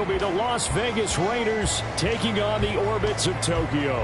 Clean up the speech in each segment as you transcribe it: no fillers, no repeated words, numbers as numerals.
It'll be the Las Vegas Raiders taking on the Orbits of Tokyo.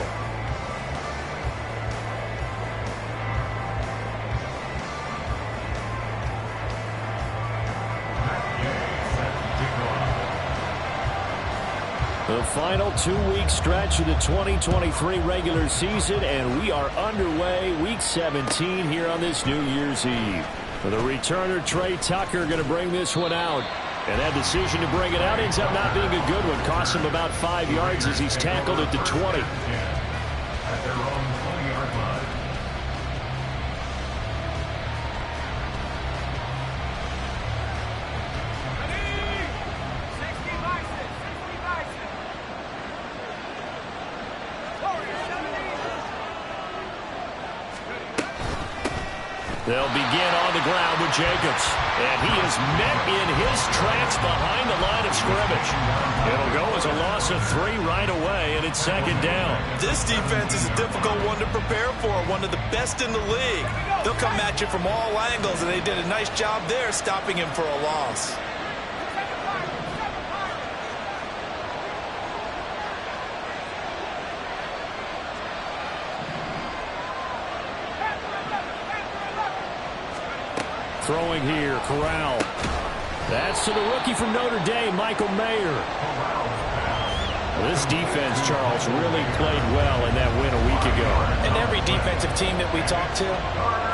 The final 2-week stretch of the 2023 regular season, and we are underway week 17 here on this New Year's Eve. The returner, Trey Tucker, going to bring this one out. And that decision to bring it out ends up not being a good one. Costs him about 5 yards as he's tackled at the 20. At their own 20-yard line. They'll begin on the ground with Jacobs. And he is met in his tracks behind the line of scrimmage. It'll go as a loss of 3 right away, and it's second down. This defense is a difficult one to prepare for, one of the best in the league. They'll come at you from all angles, and they did a nice job there stopping him for a loss. Throwing here, Corral. That's to the rookie from Notre Dame, Michael Mayer. This defense, Charles, really played well in that win a week ago. And every defensive team that we talk to,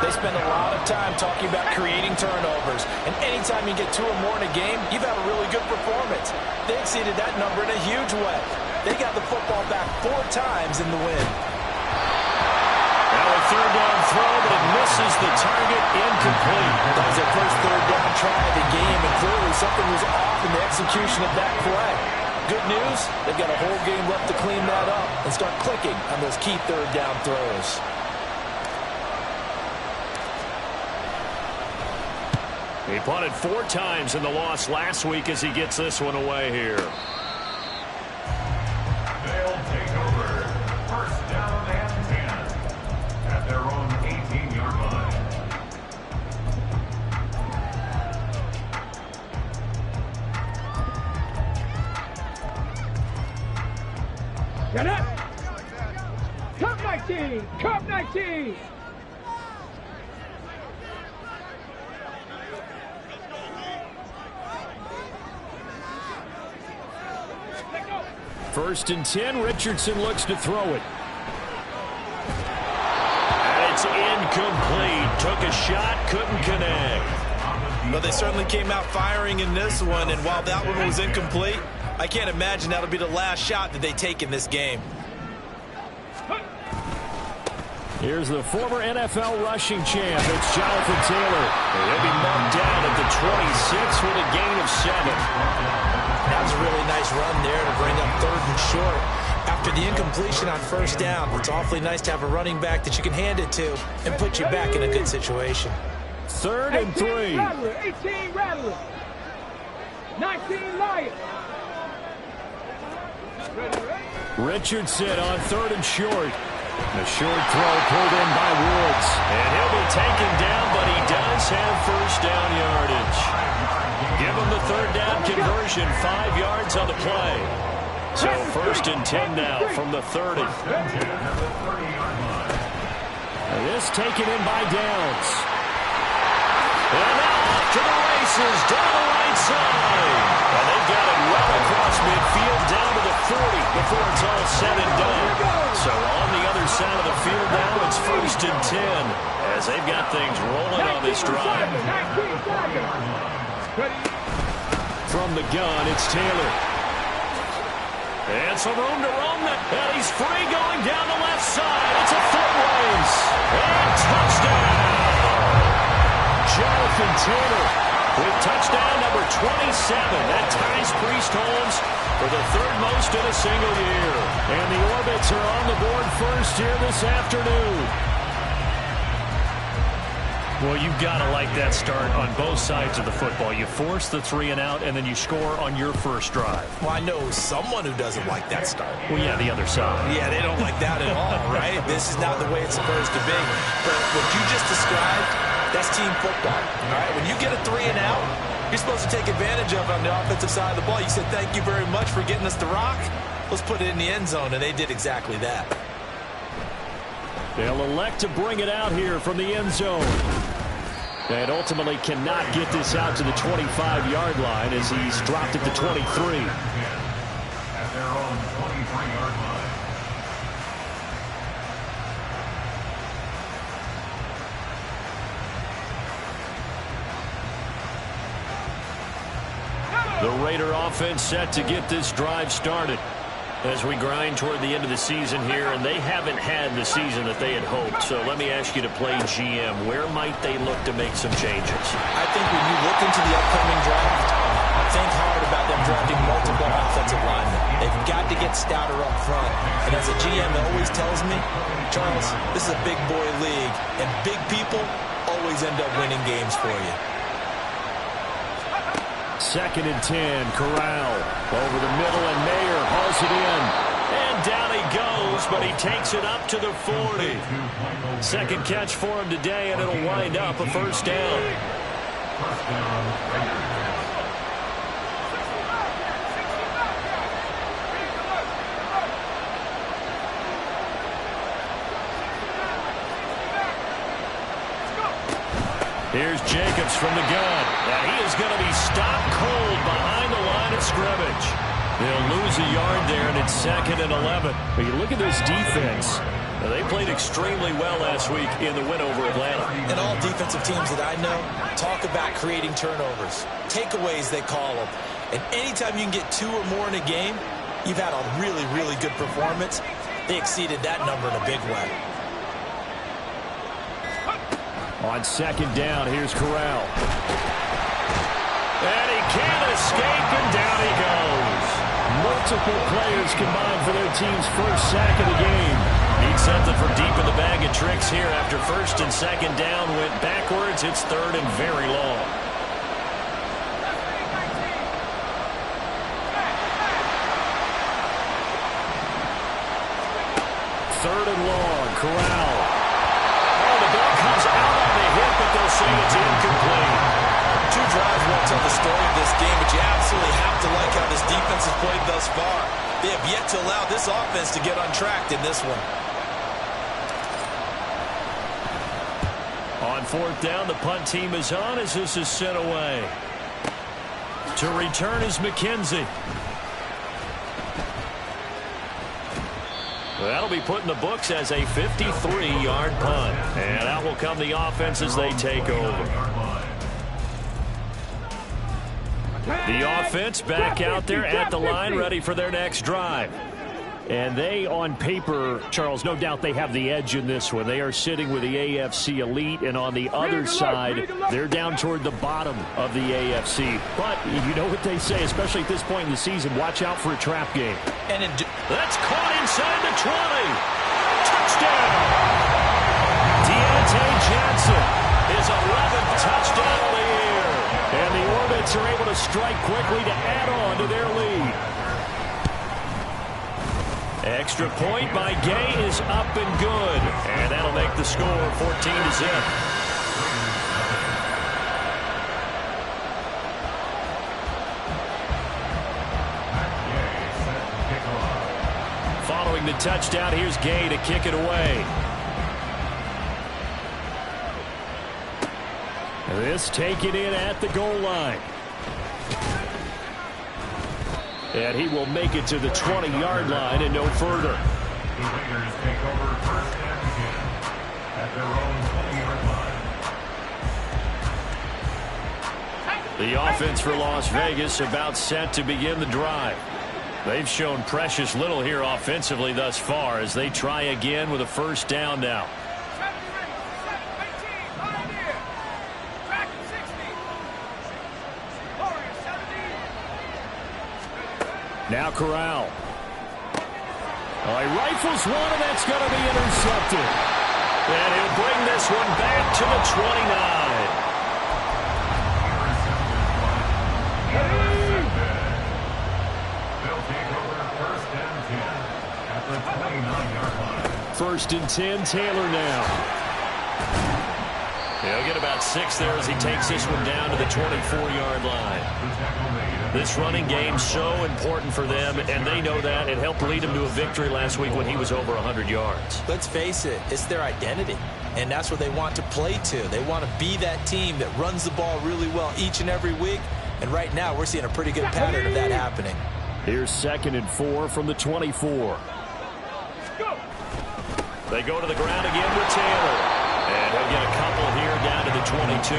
they spend a lot of time talking about creating turnovers. And anytime you get 2 or more in a game, you've had a really good performance. They exceeded that number in a huge way. They got the football back 4 times in the win. Now a third down throw, but it misses the target, incomplete. That was their first third down try of the game, and clearly something was off in the execution of that play. Good news, they've got a whole game left to clean that up and start clicking on those key third down throws. He punted 4 times in the loss last week as he gets this one away here. They'll take over. First down and 10 at their own 18-yard line. Get up! Cup 19! Cup 19! First and 10, Richardson looks to throw it. And it's incomplete. Took a shot, couldn't connect. Well, they certainly came out firing in this one, and while that one was incomplete, I can't imagine that'll be the last shot that they take in this game. Here's the former NFL rushing champ. It's Jonathan Taylor. He'll be marked down at the 26 with a gain of 7. That was a really nice run there to bring up 3rd and short. After the incompletion on first down, it's awfully nice to have a running back that you can hand it to and put you back in a good situation. 3rd and 3. 18 Rattler. 19 Lion. Richardson on 3rd and short. The short throw pulled in by Woods. And he'll be taken down, but he does have first down yardage. Give him the 3rd down conversion, 5 yards on the play. So first and 10 now from the 30. And this taken in by Downs. And now off to the races, down the right side. And they've got it well across midfield, down to the 40 before it's all said and done. So on the other side of the field now, it's first and 10 as they've got things rolling on this drive. From the gun, it's Taylor. And some room to roam that. And he's free going down the left side. It's a foot race. And touchdown! Jonathan Taylor with touchdown number 27. That ties Priest Holmes for the 3rd most in a single year. And the Orbits are on the board first here this afternoon. Well, you've got to like that start on both sides of the football. You force the 3 and out, and then you score on your first drive. Well, I know someone who doesn't like that start. Well, yeah, the other side. Yeah, they don't like that at all, right? This is not the way it's supposed to be. But what you just described, that's team football, all right? When you get a 3 and out, you're supposed to take advantage of on the offensive side of the ball. You said, thank you very much for getting us the rock. Let's put it in the end zone, and they did exactly that. They'll elect to bring it out here from the end zone. And ultimately cannot get this out to the 25-yard line as he's dropped it to 23. At their own 23-yard line. The Raider offense set to get this drive started as we grind toward the end of the season here, and they haven't had the season that they had hoped. So let me ask you to play GM. Where might they look to make some changes? I think when you look into the upcoming draft, think hard about them drafting multiple offensive linemen. They've got to get stouter up front. And as a GM that always tells me, Charles, this is a big boy league, and big people always end up winning games for you. 2nd and 10, Corral over the middle, and Mayer hauls it in. And down he goes, but he takes it up to the 40. Second catch for him today, and it'll wind up a first down. First down, Raiders. Here's Jacobs from the gun. And he is going to be stopped cold behind the line of scrimmage. They'll lose a yard there, and it's 2nd and 11. But you look at this defense. They played extremely well last week in the win over Atlanta. And all defensive teams that I know talk about creating turnovers. Takeaways, they call them. And anytime you can get 2 or more in a game, you've had a really, really good performance. They exceeded that number in a big way. On 2nd down, here's Corral. And he can't escape, and down he goes. Multiple players combined for their team's first sack of the game. Need something from deep in the bag of tricks here after 1st and 2nd down went backwards. It's 3rd and very long. Third and long, Corral. Oh, the ball comes out on the hit, but they'll say it's incomplete. 2 drives won't tell the story of this game, but you absolutely have to like how this defense has played thus far. They have yet to allow this offense to get untracked in this one. On 4th down, the punt team is on as this is sent away. To return is McKenzie. That'll be put in the books as a 53-yard punt. And out will come the offense as they take over. The offense back out there at the line, ready for their next drive. And they, on paper, Charles, no doubt they have the edge in this one. They are sitting with the AFC elite, and on the other side, they're down toward the bottom of the AFC. But you know what they say, especially at this point in the season, watch out for a trap game. And that's caught inside the 20. Touchdown! Deontay Johnson, his 11th touchdown of the year. And the Orbits are able to strike quickly to add on to their lead. Extra point by Gay is up and good. And that'll make the score 14-0. Following the touchdown, here's Gay to kick it away. This taken in at the goal line. And he will make it to the 20-yard line and no further. The Raiders take over 1st and 10 at their own 20-yard line. The offense for Las Vegas about set to begin the drive. They've shown precious little here offensively thus far as they try again with a first down now. Now Corral. He rifles one, and that's going to be intercepted. And he'll bring this one back to the 29. They'll take over 1st and 10 at the 29-yard line. 1st and 10, Taylor now. He'll get about 6 there as he takes this one down to the 24-yard line. This running game so important for them, and they know that. It helped lead him to a victory last week when he was over 100 yards. Let's face it, it's their identity, and that's what they want to play to. They want to be that team that runs the ball really well each and every week, and right now we're seeing a pretty good pattern of that happening. Here's 2nd and 4 from the 24. They go to the ground again with Taylor, and he'll get a couple here down to the 22.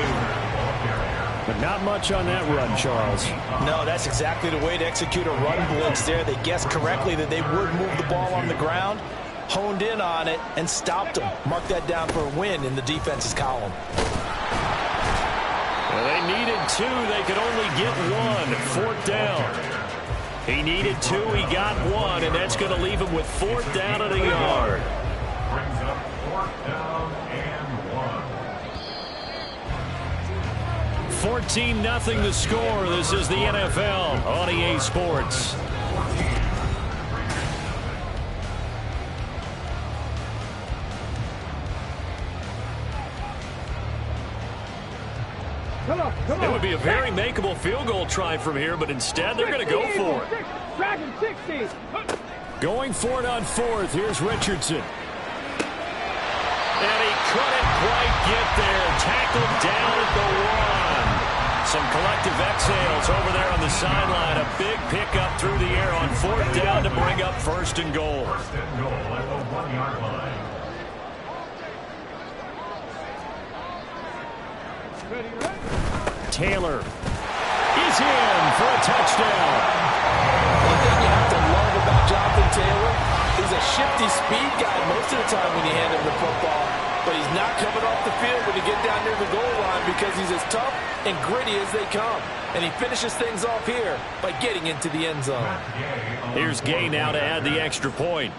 But not much on that run, Charles. No, that's exactly the way to execute a run blitz there. They guessed correctly that they would move the ball on the ground, honed in on it, and stopped them. Mark that down for a win in the defense's column. Well, they needed 2. They could only get 1. 4th down. He needed 2. He got 1, and that's going to leave him with 4th down and a yard. Brings up 4th down and 1. 14-0 the score. This is the NFL on EA Sports. It would be a very makeable field goal try from here, but instead they're going to go for it. Dragon 60. Going for it on 4th. Here's Richardson. And he couldn't quite get there. Tackled down at the 1. Some collective exhales over there on the sideline. A big pickup through the air on 4th down to bring up 1st and goal. 1st and goal at the 1-yard line. Taylor is in for a touchdown. One thing you have to love about Jonathan Taylor, he's a shifty speed guy most of the time when you hand him the football, but he's not coming off the field when you get down near the goal line because he's as tough and gritty as they come. And he finishes things off here by getting into the end zone. Here's Gay now to add the extra point.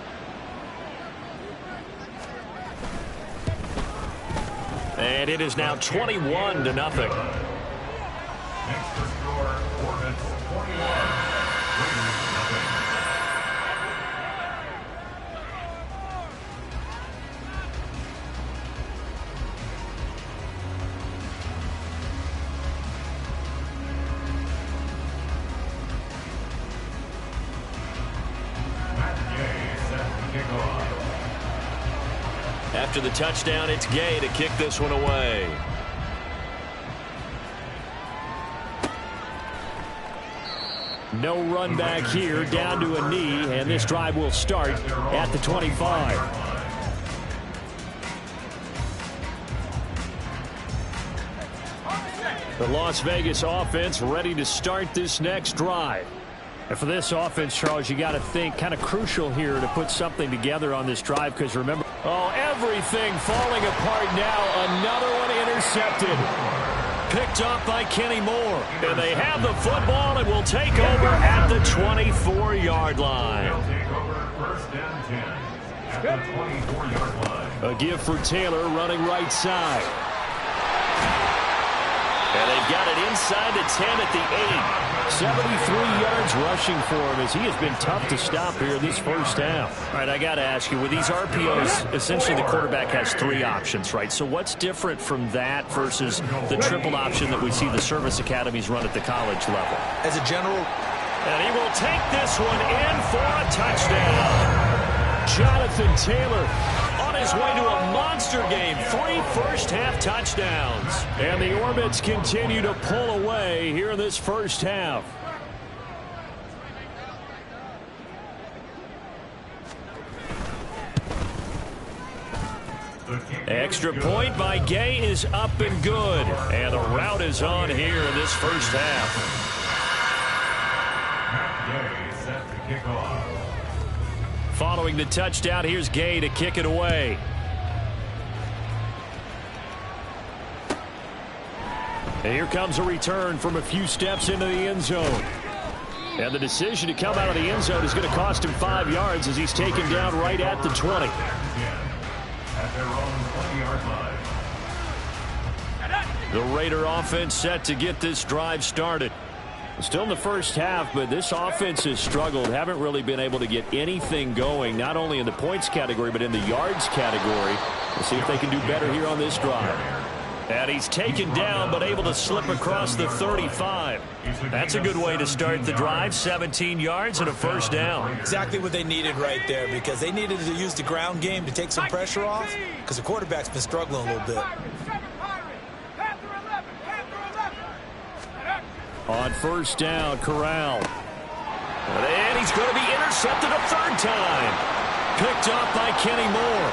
And it is now 21-0. Next to score, Hornets 21, Raiders 0. After the touchdown, it's Gay to kick this one away. No run back here, down to a knee, and this drive will start at the 25. The Las Vegas offense ready to start this next drive. And for this offense, Charles, you got to think kind of crucial here to put something together on this drive because remember, everything falling apart now. Another one intercepted. Picked off by Kenny Moore. And they have the football and will take over at the 24-yard line. They'll take over 1st and 10 at the 24-yard line. A give for Taylor running right side. And they've got it inside the 10 at the 8. 73 yards rushing for him as he has been tough to stop here this first half. All right, I got to ask you, with these RPOs, essentially the quarterback has 3 options, right? So what's different from that versus the triple option that we see the service academies run at the college level? As a general, and he will take this one in for a touchdown. Jonathan Taylor on his way to a monster game. 3 first-half touchdowns. And the Orbits continue to pull away here in this first half. Extra point by Gay is up and good. And the route is on here in this first half. Gay set to kick off. Following the touchdown, here's Gay to kick it away. And here comes a return from a few steps into the end zone. And the decision to come out of the end zone is going to cost him 5 yards as he's taken down right at the 20. At their own 20-yard line. The Raider offense set to get this drive started. Still in the first half, but this offense has struggled. Haven't really been able to get anything going, not only in the points category, but in the yards category. We'll see if they can do better here on this drive. And he's taken down but able to slip across the 35. That's a good way to start the drive. 17 yards and a first down. Exactly what they needed right there, because they needed to use the ground game to take some pressure off, because the quarterback's been struggling a little bit. On first down, Corral. And he's going to be intercepted a third time. Picked off by Kenny Moore.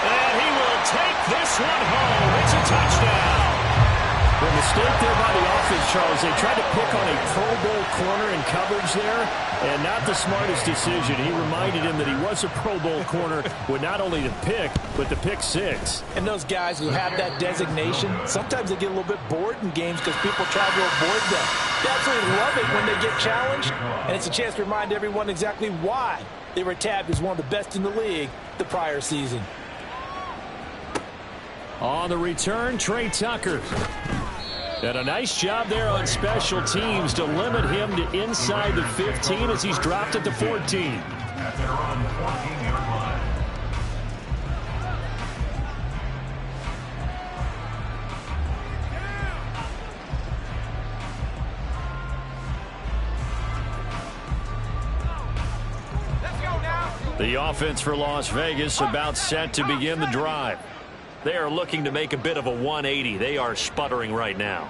And he will take this one home. It's a touchdown. The mistake there by the offense, Charles, they tried to pick on a Pro Bowl corner in coverage there, and not the smartest decision. He reminded him that he was a Pro Bowl corner with not only the pick, but the pick six. And those guys who have that designation, sometimes they get a little bit bored in games because people try to avoid them. They absolutely love it when they get challenged, and it's a chance to remind everyone exactly why they were tabbed as one of the best in the league the prior season. On the return, Trey Tucker. And a nice job there on special teams to limit him to inside the 15 as he's dropped at the 14. At their own 14-yard line. The offense for Las Vegas about set to begin the drive. They are looking to make a bit of a 180. They are sputtering right now.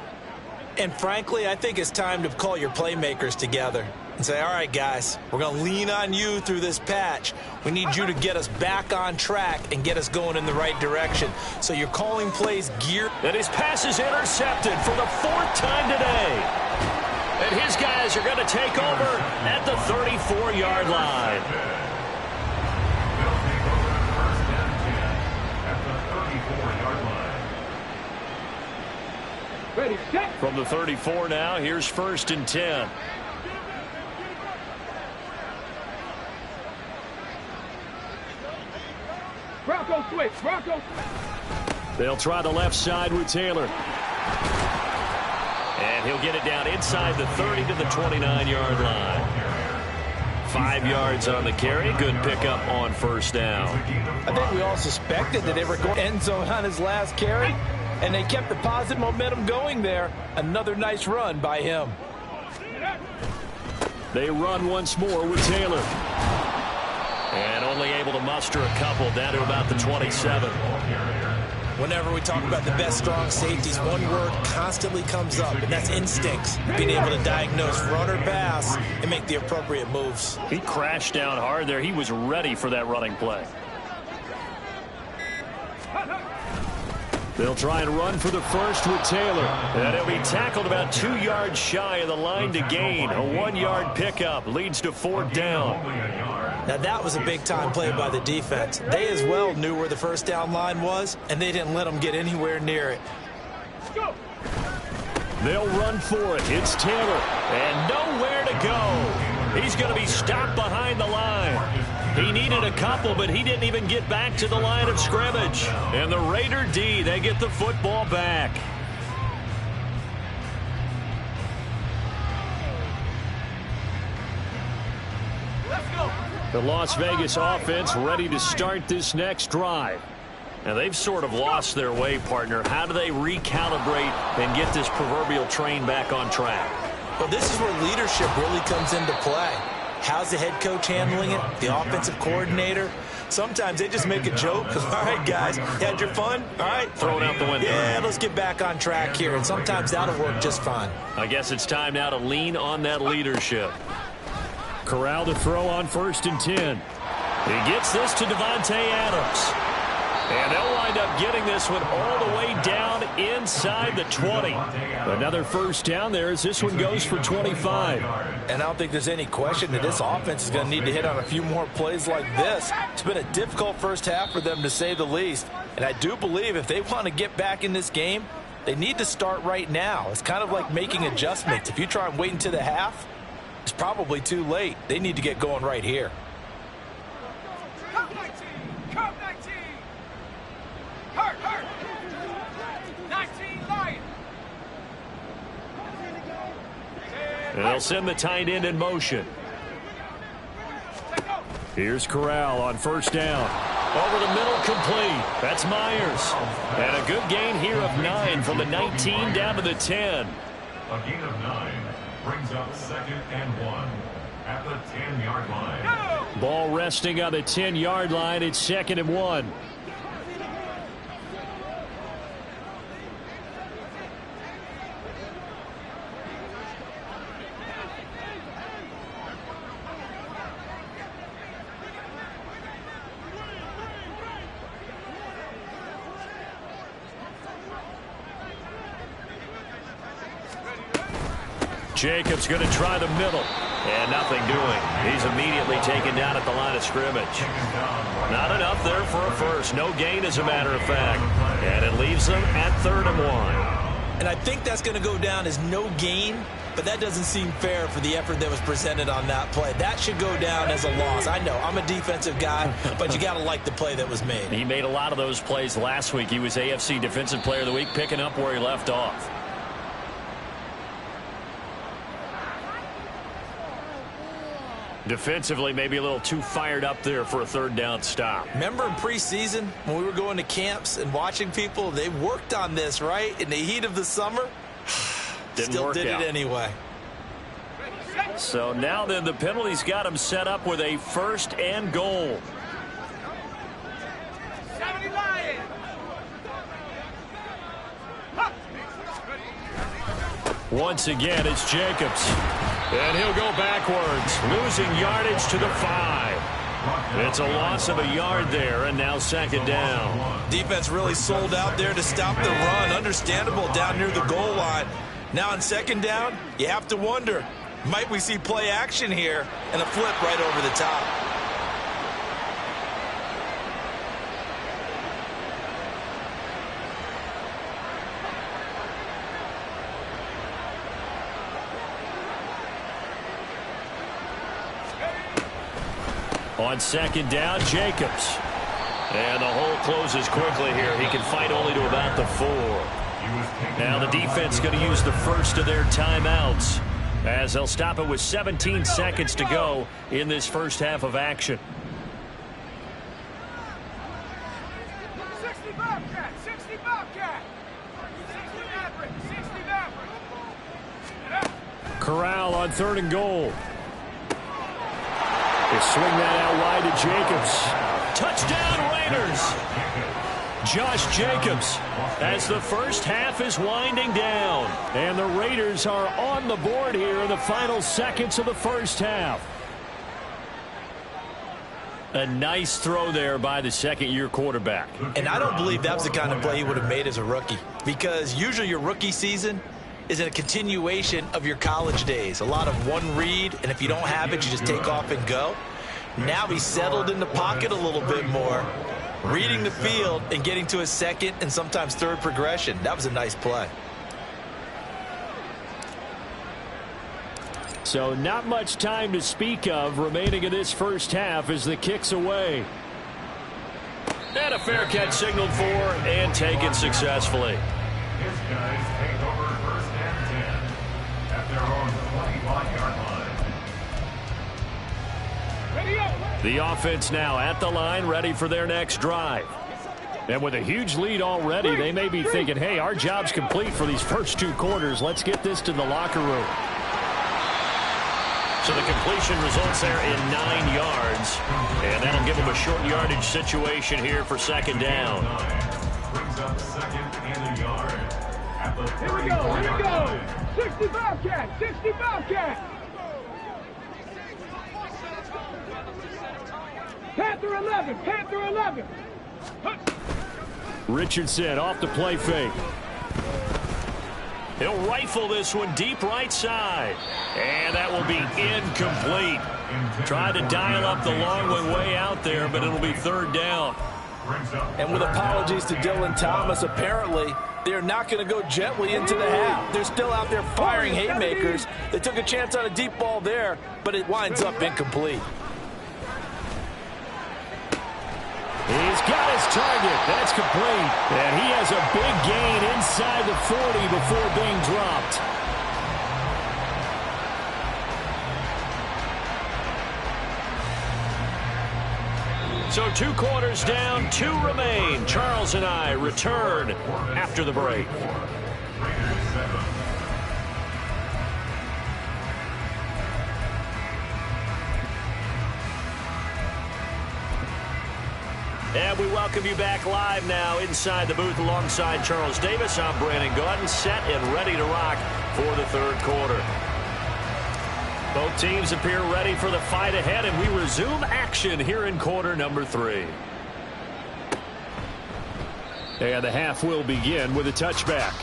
And frankly, I think it's time to call your playmakers together and say, all right, guys, we're going to lean on you through this patch. We need you to get us back on track and get us going in the right direction. So you're calling plays geared. And his pass is intercepted for the fourth time today. And his guys are going to take over at the 34-yard line. Ready, set. From the 34 now, here's 1st and 10. Bronco switch, Bronco switch. They'll try the left side with Taylor. And he'll get it down inside the 30 to the 29-yard line. 5 yards on the carry. Good pickup on first down. I think we all suspected that they were going end zone on his last carry, and they kept the positive momentum going there. Another nice run by him. They run once more with Taylor. And only able to muster a couple down to about the 27. Whenever we talk about the best strong safeties, one word constantly comes up, and that's instincts. Being able to diagnose run or pass and make the appropriate moves. He crashed down hard there. He was ready for that running play. They'll try and run for the first with Taylor. And he'll be tackled about 2 yards shy of the line to gain. A 1-yard pickup leads to 4th down. Now that was a big-time play by the defense. They as well knew where the first down line was, and they didn't let them get anywhere near it. They'll run for it. It's Taylor. And nowhere to go. He's going to be stopped behind the line. He needed a couple, but he didn't even get back to the line of scrimmage. And the Raider D, they get the football back. The Las Vegas offense ready to start this next drive. And they've sort of lost their way, partner. How do they recalibrate and get this proverbial train back on track? Well, this is where leadership really comes into play. How's the head coach handling it? The offensive coordinator? Sometimes they just make a joke. All right, guys, you had your fun? All right. Throw it out the window. Yeah, let's get back on track here. And sometimes that'll work just fine. I guess it's time now to lean on that leadership. Corral to throw on 1st and 10. He gets this to Devontae Adams. And they'll wind up getting this one all the way down inside the 20. Another first down there as this one goes for 25. And I don't think there's any question that this offense is going to need to hit on a few more plays like this. It's been a difficult first half for them, to say the least. And I do believe if they want to get back in this game, they need to start right now. It's kind of like making adjustments. If you try and wait until the half, it's probably too late. They need to get going right here. And they'll send the tight end in motion. Here's Corral on first down. Over the middle, complete. That's Myers. And a good gain here of 9 from the 19 down to the 10. A gain of 9 brings up 2nd and 1 at the 10-yard line. Ball resting on the 10-yard line. It's 2nd and 1. Jacobs going to try the middle. And nothing doing. He's immediately taken down at the line of scrimmage. Not enough there for a first. No gain, as a matter of fact. And it leaves them at 3rd and 1. And I think that's going to go down as no gain, but that doesn't seem fair for the effort that was presented on that play. That should go down as a loss. I know, I'm a defensive guy, but you got to like the play that was made. He made a lot of those plays last week. He was AFC Defensive Player of the Week, picking up where he left off. Defensively, maybe a little too fired up there for a 3rd down stop. Remember in preseason when we were going to camps and watching people, they worked on this, right? In the heat of the summer, still did it anyway. So now then, the penalty's got him set up with a 1st and goal. Once again, it's Jacobs. And he'll go backwards, losing yardage to the 5. It's a loss of a yard there, and now 2nd down. Defense really sold out there to stop the run. Understandable down near the goal line. Now on 2nd down, you have to wonder, might we see play action here and a flip right over the top? On 2nd down, Jacobs. And the hole closes quickly here. He can fight only to about the 4. Now the defense going to use the first of their timeouts, as they'll stop it with 17 seconds to go in this first half of action. 60 Bobcat, 60 Bobcat, 60 Maverick, 60 Maverick. Corral on 3rd and goal. They swing that out wide to Jacobs. Touchdown, Raiders! Josh Jacobs, as the first half is winding down. And the Raiders are on the board here in the final seconds of the first half. A nice throw there by the 2nd-year quarterback. And I don't believe that was the kind of play he would have made as a rookie, because usually your rookie season is a continuation of your college days. A lot of one read, and if you don't have it, you just take off and go. Now he's settled in the pocket a little bit more, reading the field and getting to his 2nd and sometimes 3rd progression. That was a nice play. So not much time to speak of remaining in this first half as the kick's away. And a fair catch signaled for and taken successfully. His guys take over 1st and 10 at their own 21-yard line. Ready up. The offense now at the line, ready for their next drive. And with a huge lead already, they may be thinking, hey, our job's complete for these first 2 quarters. Let's get this to the locker room. So the completion results there in 9 yards. And that'll give them a short yardage situation here for 2nd down. Brings up 2nd and a yard at the Here we go, here we go. 60 Bobcat, 60 Bobcat. Panther 11, Panther 11. Richardson off the play fake. He'll rifle this one deep right side. And that will be incomplete. Tried to dial up the long one way out there, but it'll be 3rd down. And with apologies to Dylan Thomas, apparently they're not going to go gently into the half. They're still out there firing haymakers. They took a chance on a deep ball there, but it winds up incomplete. He's got his target. That's complete. And he has a big gain inside the 40 before being dropped. So 2 quarters down, 2 remain. Charles and I return after the break. And we welcome you back live now inside the booth alongside Charles Davis. I'm Brandon Gaudin, set and ready to rock for the 3rd quarter. Both teams appear ready for the fight ahead, and we resume action here in quarter number 3. And the half will begin with a touchback.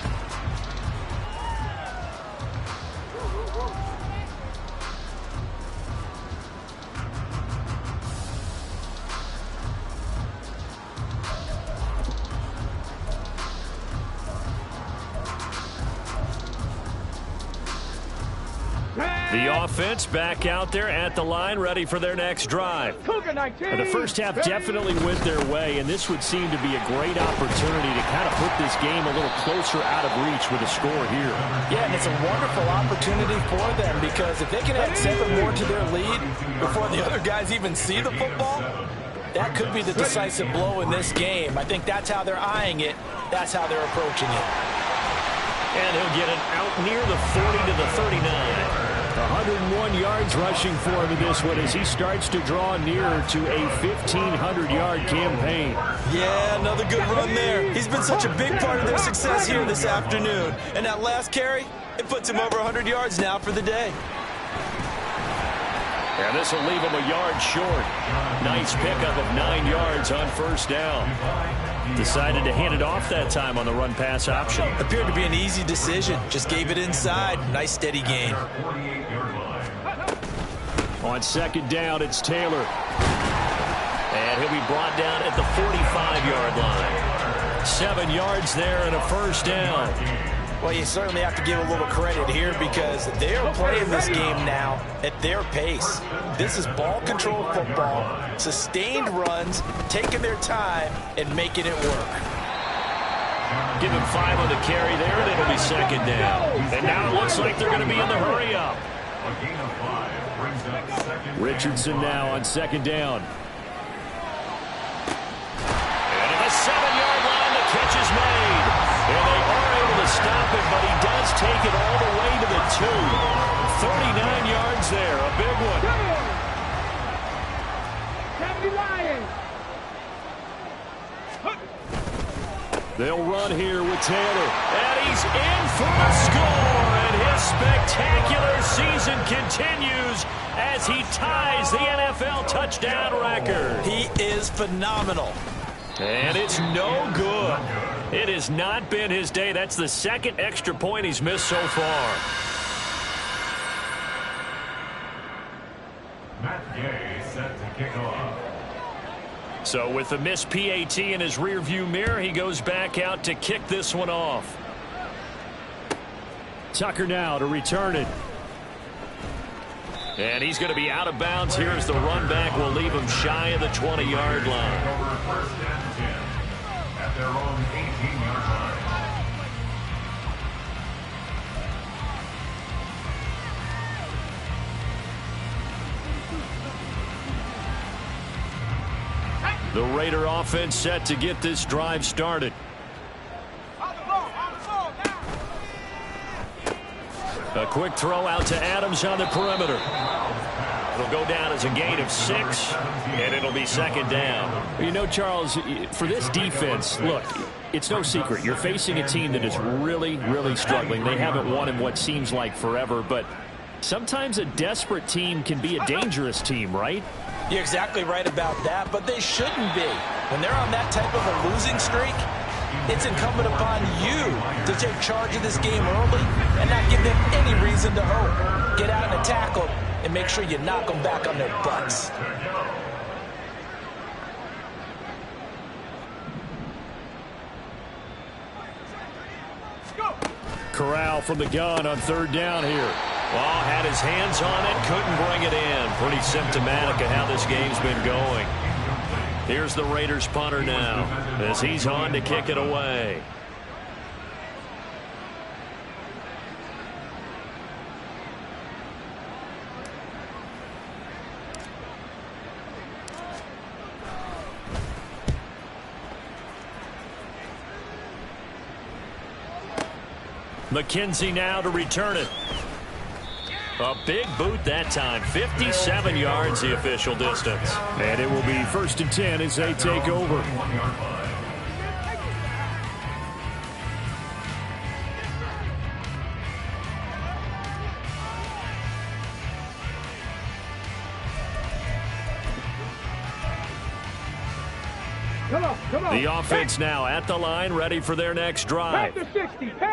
The offense back out there at the line, ready for their next drive. The first half definitely went their way, and this would seem to be a great opportunity to kind of put this game a little closer out of reach with a score here. Yeah, and it's a wonderful opportunity for them, because if they can add 7 more to their lead before the other guys even see the football, that could be the decisive blow in this game. I think that's how they're eyeing it. That's how they're approaching it. And he'll get it out near the 40 to the 39. 101 yards rushing for him in this one as he starts to draw nearer to a 1,500-yard campaign. Yeah, another good run there. He's been such a big part of their success here this afternoon. And that last carry, it puts him over 100 yards now for the day. And this will leave him a yard short. Nice pickup of 9 yards on first down. Decided to hand it off that time on the run-pass option. Appeared to be an easy decision. Just gave it inside. Nice steady gain. On second down, it's Taylor. And he'll be brought down at the 45-yard line. 7 yards there and a first down. Well, you certainly have to give a little credit here, because they're playing this game now at their pace. This is ball control football, sustained runs, taking their time and making it work. Give him 5 on the carry there, and it'll be second down. And now it looks like they're going to be in the hurry up. Richardson now on second down. And at the 7-yard line, the catch is made. And they are able to stop it, but he does take it all the way to the 2. 39 yards there, a big one. They'll run here with Taylor. And he's in for a score. And his spectacular season continues as he ties the NFL touchdown record. He is phenomenal. And it's no good. It has not been his day. That's the 2nd extra point he's missed so far. Matt Gay set to kick off. So with the missed PAT in his rearview mirror, he goes back out to kick this one off. Tucker now to return it. And he's going to be out of bounds here as the run back will leave him shy of the 20-yard line. First and 10 at their own 18-yard line. The Raider offense set to get this drive started. A quick throw out to Adams on the perimeter. It'll go down as a gain of 6, and it'll be second down. You know, Charles, for this defense, look, it's no secret. You're facing a team that is really, really struggling. They haven't won in what seems like forever, but sometimes a desperate team can be a dangerous team, right? You're exactly right about that, but they shouldn't be. When they're on that type of a losing streak, it's incumbent upon you to take charge of this game early and not give them any reason to hope. Get out and attack them and make sure you knock them back on their butts. Corral from the gun on third down here. Well, had his hands on it, couldn't bring it in. Pretty symptomatic of how this game's been going. Here's the Raiders punter now as he's on to kick it away. McKenzie now to return it. A big boot that time. 57 yards the official distance. And it will be 1st and 10 as they take over. The offense now at the line, ready for their next drive.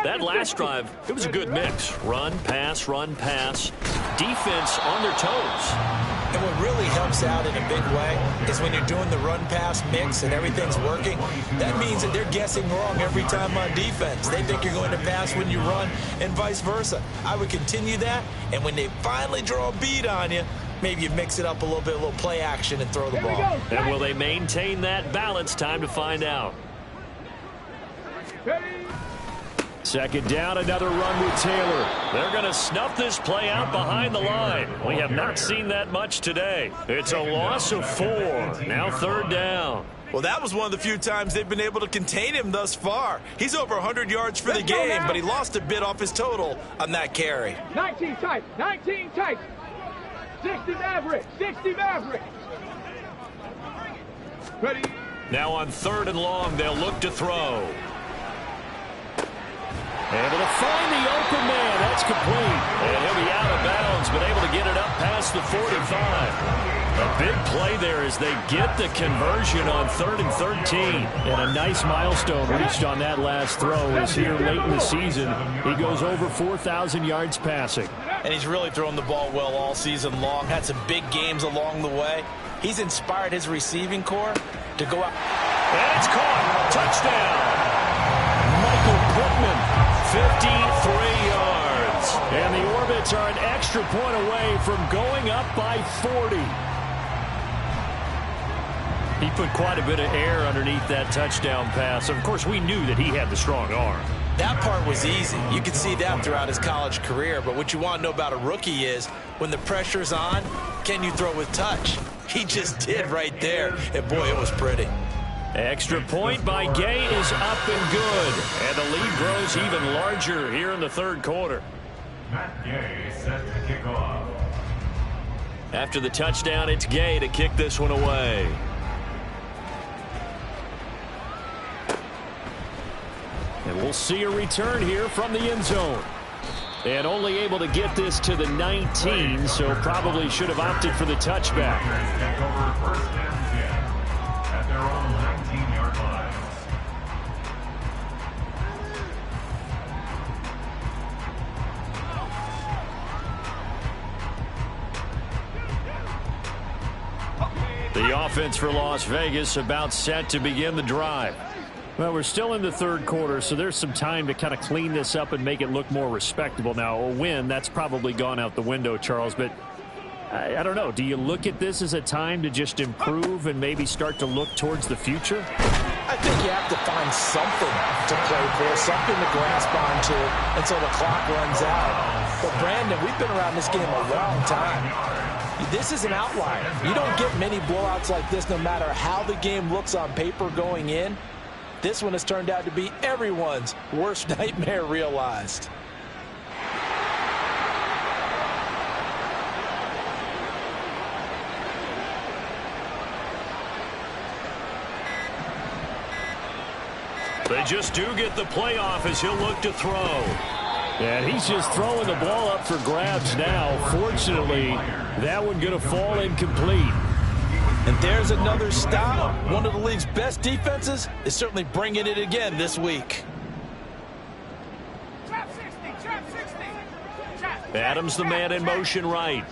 That last drive, it was a good mix. Run, pass, defense on their toes. And what really helps out in a big way is when you're doing the run-pass mix and everything's working, that means that they're guessing wrong every time on defense. They think you're going to pass when you run and vice versa. I would continue that, and when they finally draw a bead on you, maybe you mix it up a little bit, a little play action, and throw the ball. And will they maintain that balance? Time to find out. Second down, another run with Taylor. They're going to snuff this play out behind the line. We have not seen that much today. It's a loss of 4. Now 3rd down. Well, that was one of the few times they've been able to contain him thus far. He's over 100 yards for the game, but he lost a bit off his total on that carry. 19 tight, 19 tight. 60 Maverick, 60 Maverick. Ready. Now on 3rd and long, they'll look to throw. Able to find the open man. That's complete. And he'll be out of bounds, but able to get it up past the 45. A big play there as they get the conversion on 3rd and 13. And a nice milestone reached on that last throw as here late in the season, he goes over 4,000 yards passing. And he's really thrown the ball well all season long. Had some big games along the way. He's inspired his receiving corps to go out. And it's caught. Touchdown. Michael Pittman, 53 yards. And the Orbits are an extra point away from going up by 40. He put quite a bit of air underneath that touchdown pass. Of course, we knew that he had the strong arm. That part was easy. You could see that throughout his college career. But what you want to know about a rookie is when the pressure's on, can you throw with touch? He just did right there. And, boy, it was pretty. Extra point by Gay is up and good. And the lead grows even larger here in the 3rd quarter. Matt Gay set to kick off. After the touchdown, it's Gay to kick this one away. And we'll see a return here from the end zone. And only able to get this to the 19, so probably should have opted for the touchback. Take over 1st and 10 at their own 19-yard line. The offense for Las Vegas about set to begin the drive. Well, we're still in the 3rd quarter, so there's some time to kind of clean this up and make it look more respectable. Now, a win, that's probably gone out the window, Charles, but I don't know. Do you look at this as a time to just improve and maybe start to look towards the future? I think you have to find something to play for, something to grasp onto until the clock runs out. But, Brandon, we've been around this game a long time. This is an outlier. You don't get many blowouts like this no matter how the game looks on paper going in. This one has turned out to be everyone's worst nightmare realized. They just do get the playoff as he'll look to throw. And he's just throwing the ball up for grabs now. Fortunately, that one going to fall incomplete. And there's another stop. One of the league's best defenses is certainly bringing it again this week. Trap 60, trap 60. Adams the man in motion right.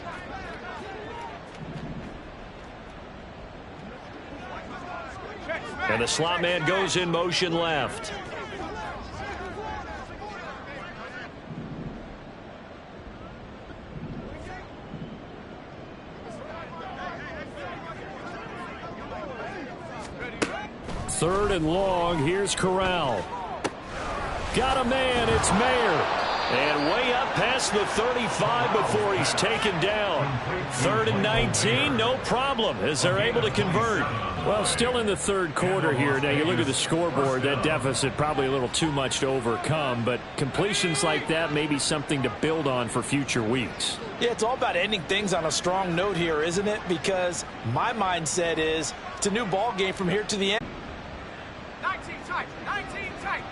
And the slot man goes in motion left. Third and long. Here's Corral. Got a man. It's Mayer. And way up past the 35 before he's taken down. 3rd and 19, no problem, as they're able to convert. Well, still in the third quarter here. Now, you look at the scoreboard, that deficit probably a little too much to overcome, but completions like that may be something to build on for future weeks. Yeah, it's all about ending things on a strong note here, isn't it? Because my mindset is it's a new ball game from here to the end. 19 tight, 19 tight.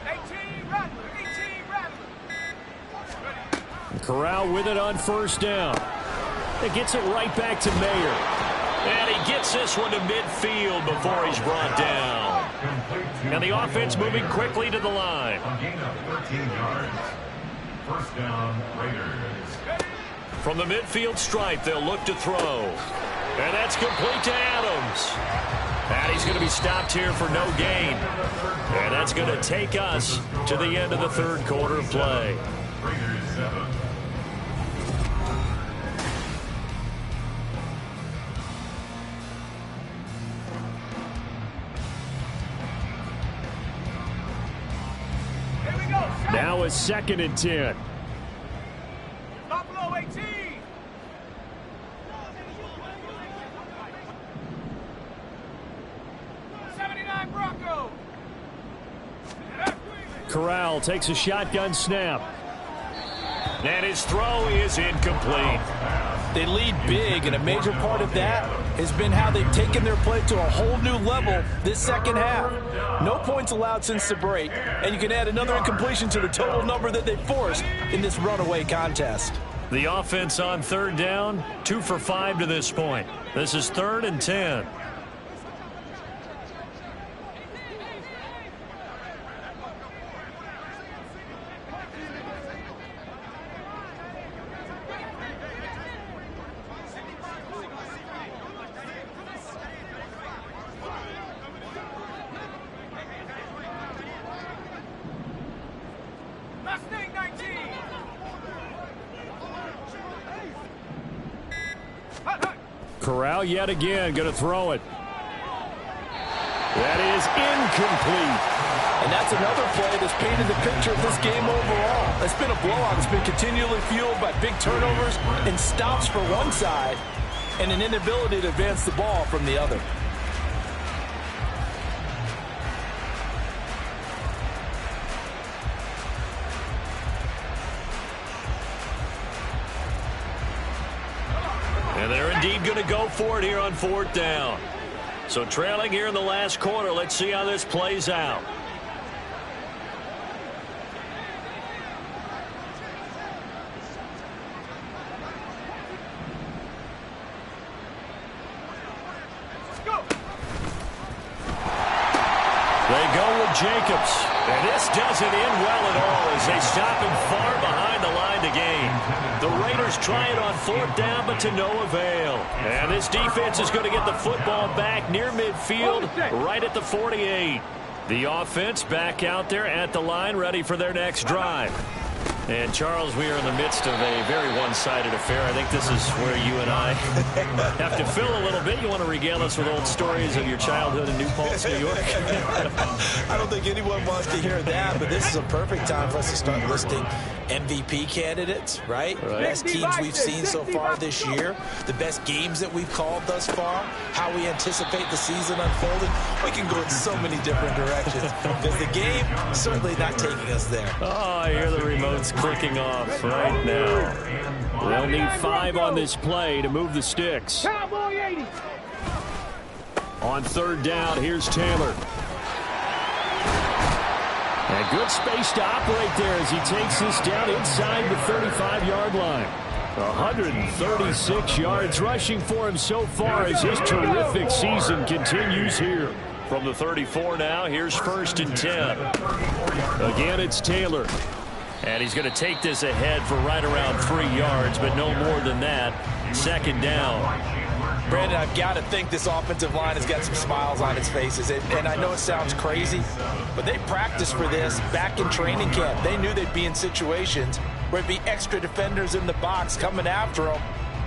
18 run, 18 run. Corral with it on first down. It gets it right back to Mayer. And he gets this one to midfield before he's brought down. And the offense moving quickly to the line. A gain of 13 yards. First down, Raiders. From the midfield stripe, they'll look to throw. And that's complete to Adams. And he's going to be stopped here for no gain. And that's going to take us to the end of the third quarter of play. Raiders 7. Now a 2nd and 10. Buffalo 18. Bronco. Corral takes a shotgun snap. And his throw is incomplete. They lead big, and a major part of that has been how they've taken their play to a whole new level this second half. No points allowed since the break, and you can add another incompletion to the total number that they forced in this runaway contest. The offense on third down, 2 for 5 to this point. This is 3rd and 10. Mustang 19. Corral yet again going to throw it. That is incomplete. And that's another play that's painted the picture of this game overall. It's been a blowout. It's been continually fueled by big turnovers and stops for one side and an inability to advance the ball from the other. And they're indeed going to go for it here on 4th down. So trailing here in the last quarter, let's see how this plays out. They go with Jacobs. And this doesn't end well at all as they stop him far behind the line to gain. The Raiders try it on 4th down, but to no avail. And this defense is going to get the football back near midfield, right at the 48. The offense back out there at the line, ready for their next drive. And, Charles, we are in the midst of a very one-sided affair. I think this is where you and I have to fill a little bit. You want to regale us with old stories of your childhood in New Paltz, New York? I don't think anyone wants to hear that, but this is a perfect time for us to start listing MVP candidates, right? Best teams we've seen so far this year, the best games that we've called thus far, how we anticipate the season unfolding. We can go in so many different directions because the game is certainly not taking us there. Oh, I hear the remotes clicking off right now. They'll need 5 on this play to move the sticks. Cowboy 80. On 3rd down, here's Taylor. And good space to operate there as he takes this down inside the 35-yard line. 136 yards rushing for him so far as his terrific season continues here. From the 34 now, here's 1st and 10. Again, it's Taylor. And he's going to take this ahead for right around 3 yards, but no more than that. 2nd down. Brandon, I've got to think this offensive line has got some smiles on its faces. And I know it sounds crazy, but they practiced for this back in training camp. They knew they'd be in situations where it'd be extra defenders in the box coming after them,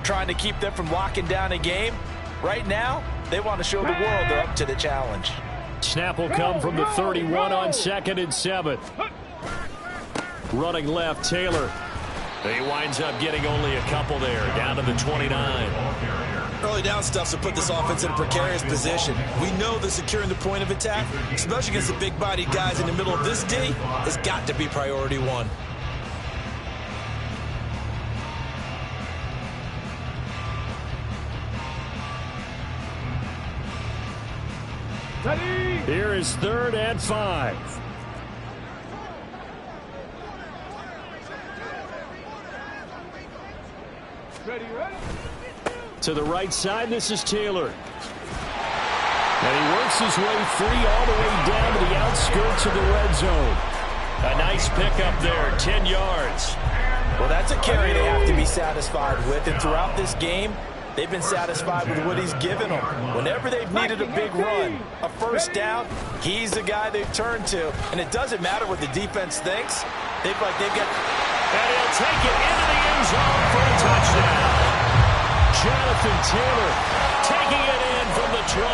trying to keep them from locking down a game. Right now, they want to show the world they're up to the challenge. Snap will come from the 31 on 2nd and 7. Running left, Taylor. He winds up getting only a couple there, down to the 29. Early down stuff to put this offense in a precarious position. We know that securing the point of attack, especially against the big-bodied guys in the middle of this D, has got to be priority one. Ready? Here is 3rd and 5. Ready, ready? To the right side, this is Taylor. And he works his way free all the way down to the outskirts of the red zone. A nice pickup there, 10 yards. Well, that's a carry they have to be satisfied with. And throughout this game, they've been satisfied with what he's given them. Whenever they've needed a big run, a first down, he's the guy they've turned to. And it doesn't matter what the defense thinks. They've got... And he'll take it into the end zone for a touchdown. Jonathan Taylor taking it in from the 20.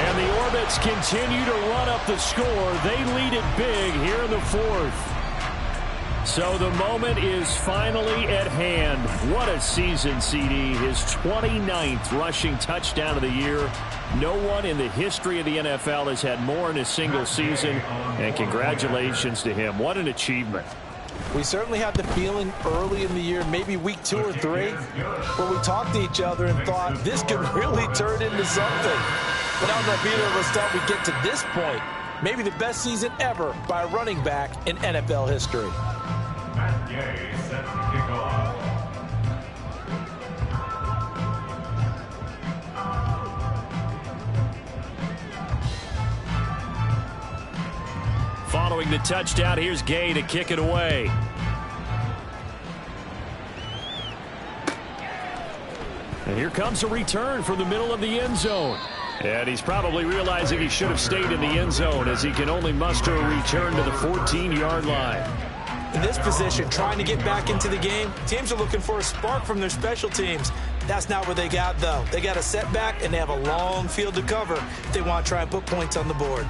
And the Orbits continue to run up the score. They lead it big here in the 4th. So the moment is finally at hand. What a season, CD. His 29th rushing touchdown of the year. No one in the history of the NFL has had more in a single season. And congratulations to him. What an achievement. We certainly had the feeling early in the year, maybe week 2 or 3, where we talked to each other and thought this could really turn into something. But I don't know if either of us thought we'd get to this point. Maybe the best season ever by a running back in NFL history. Matt Gay set to kick off. Following the touchdown, here's Gay to kick it away. And here comes a return from the middle of the end zone. And he's probably realizing he should have stayed in the end zone as he can only muster a return to the 14-yard line. In this position, trying to get back into the game, teams are looking for a spark from their special teams. That's not what they got, though. They got a setback, and they have a long field to cover if they want to try and put points on the board.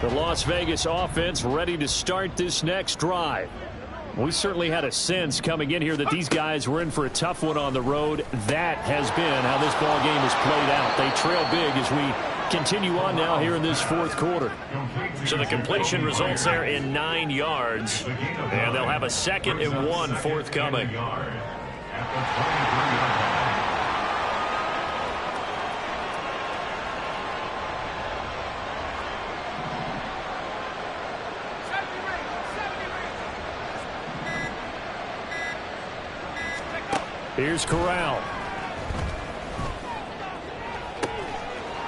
The Las Vegas offense ready to start this next drive. We certainly had a sense coming in here that these guys were in for a tough one on the road. That has been how this ball game has played out. They trail big as we continue on now here in this 4th quarter. So the completion results there in 9 yards. And they'll have a 2nd and 1 forthcoming. Here's Corral.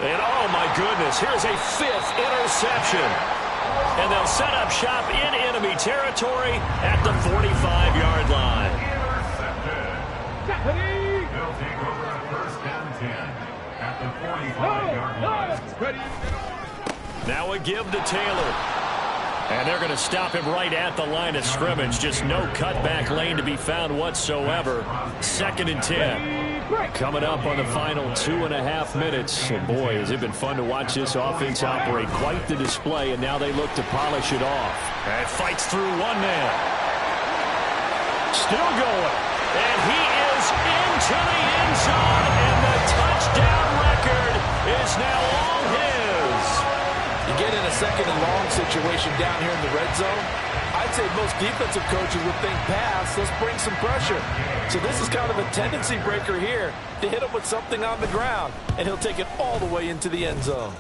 And oh my goodness, here's a 5th interception. And they'll set up shop in enemy territory at the 45-yard line. Intercepted. They'll take over at 1st and 10 at the 45-yard line. Ready? Now a give to Taylor. And they're going to stop him right at the line of scrimmage. Just no cutback lane to be found whatsoever. 2nd and 10. Coming up on the final 2.5 minutes. And boy, has it been fun to watch this offense operate. Quite the display, and now they look to polish it off. And fights through one man. Still going. And he is into the end zone. And the touchdown record is now all his. You get in a 2nd and long situation down here in the red zone, I'd say most defensive coaches would think pass, let's bring some pressure. So this is kind of a tendency breaker here to hit him with something on the ground, and he'll take it all the way into the end zone.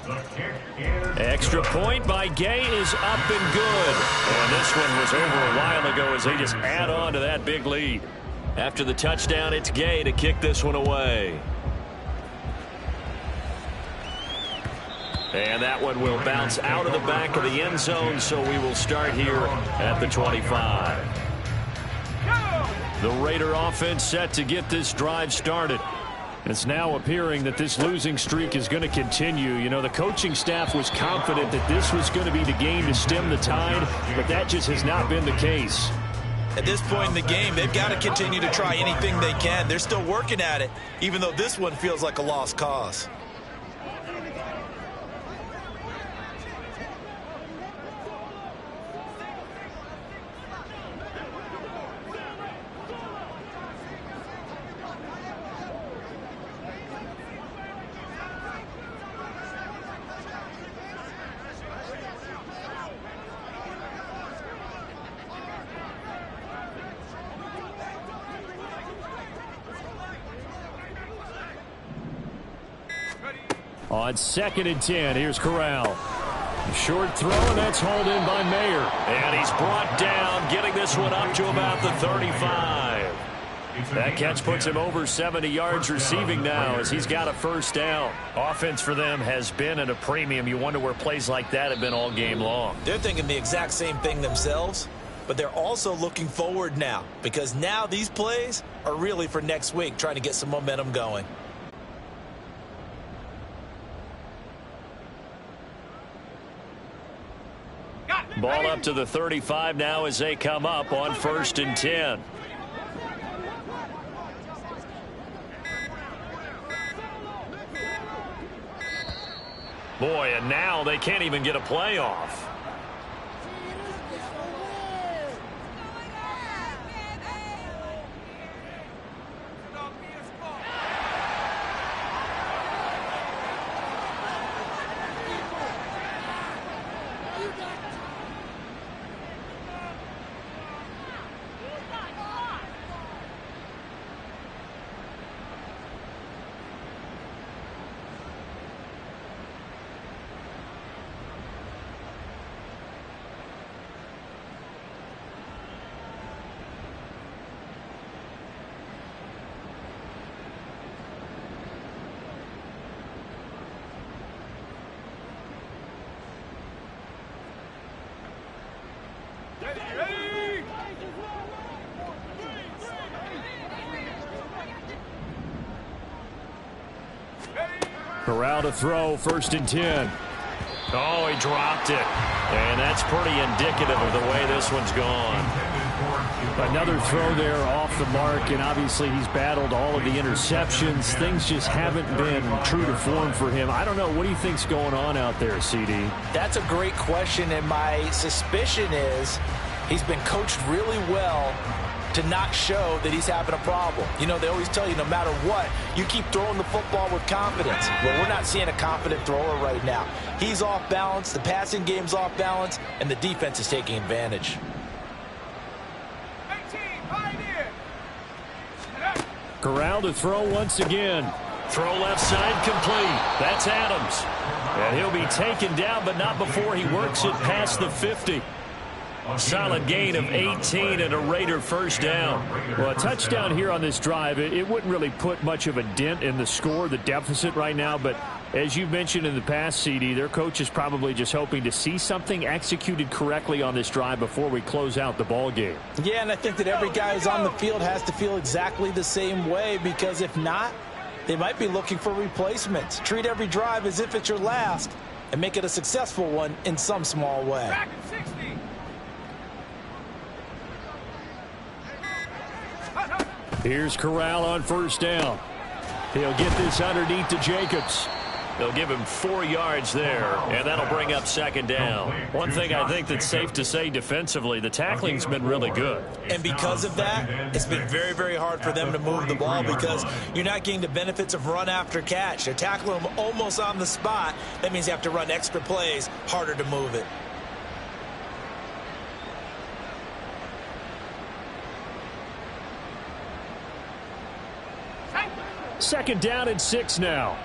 Extra point by Gay is up and good. And this one was over a while ago as they just add on to that big lead. After the touchdown, it's Gay to kick this one away. And that one will bounce out of the back of the end zone, so we will start here at the 25. The Raider offense set to get this drive started. It's now appearing that this losing streak is going to continue. You know, the coaching staff was confident that this was going to be the game to stem the tide, but that just has not been the case. At this point in the game, they've got to continue to try anything they can. They're still working at it, even though this one feels like a lost cause. On 2nd and 10, here's Corral. Short throw, and that's hauled in by Mayer. And he's brought down, getting this one up to about the 35. That catch puts him over 70 yards receiving now as he's got a first down. Offense for them has been at a premium. You wonder where plays like that have been all game long. They're thinking the exact same thing themselves, but they're also looking forward now because now these plays are really for next week, trying to get some momentum going. Ball up to the 35 now as they come up on 1st and 10. Boy, and now they can't even get a play off. Corral to throw, 1st and 10. Oh, he dropped it. And that's pretty indicative of the way this one's gone. Another throw there off the mark, and obviously he's battled all of the interceptions. Things just haven't been true to form for him. I don't know. What do you think's going on out there, CD? That's a great question, and my suspicion is he's been coached really well to not show that he's having a problem. You know, they always tell you no matter what, you keep throwing the football with confidence. Well, we're not seeing a confident thrower right now. He's off balance, the passing game's off balance, and the defense is taking advantage. Corral to throw once again. Throw left side complete. That's Adams. And he'll be taken down, but not before he works it past the 50. Solid gain of 18 and a Raider first down. Well, a touchdown here on this drive, it wouldn't really put much of a dent in the score, the deficit right now. But as you mentioned in the past, CD, their coach is probably just hoping to see something executed correctly on this drive before we close out the ball game. Yeah, and I think that every guy who's on the field has to feel exactly the same way, because if not, they might be looking for replacements. Treat every drive as if it's your last and make it a successful one in some small way. Here's Corral on first down. He'll get this underneath to Jacobs. They'll give him 4 yards there, and that'll bring up second down. One thing I think that's safe to say defensively, the tackling's been really good. And because of that, it's been very, very hard for them to move the ball because you're not getting the benefits of run after catch. They're tackling them almost on the spot. That means you have to run extra plays, harder to move it. Second down and 6 now.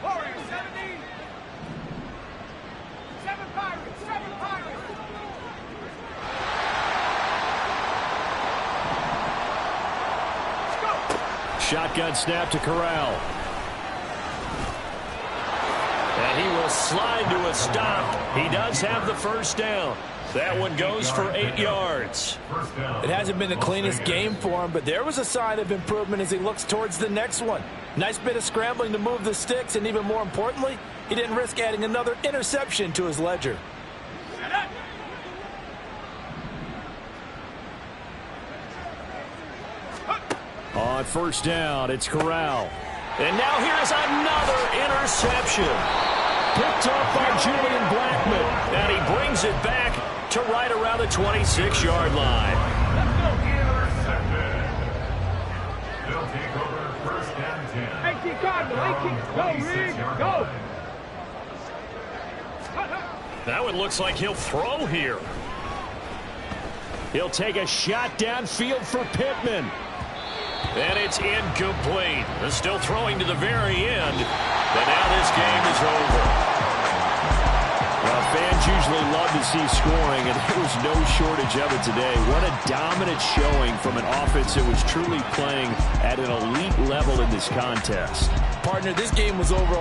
Warriors 70. 7 Pirates. 7 Pirates. Let's go. Shotgun snap to Corral. And he will slide to a stop. He does have the first down. That one goes for 8 yards. It hasn't been the cleanest game for him, but there was a sign of improvement as he looks towards the next one. Nice bit of scrambling to move the sticks, and even more importantly, he didn't risk adding another interception to his ledger. On first down, it's Corral. And now here is another interception. Picked up by Julian Blackmon. And he brings it back to right around the 26-yard line. Intercepted. They'll take over first and 10. 18 Cardinal, 18. Go, Reed, go. That one looks like he'll throw here. He'll take a shot downfield for Pittman. And it's incomplete. They're still throwing to the very end. But now this game is over. Well, fans usually love to see scoring, and there was no shortage of it today. What a dominant showing from an offense that was truly playing at an elite level in this contest. Partner, this game was over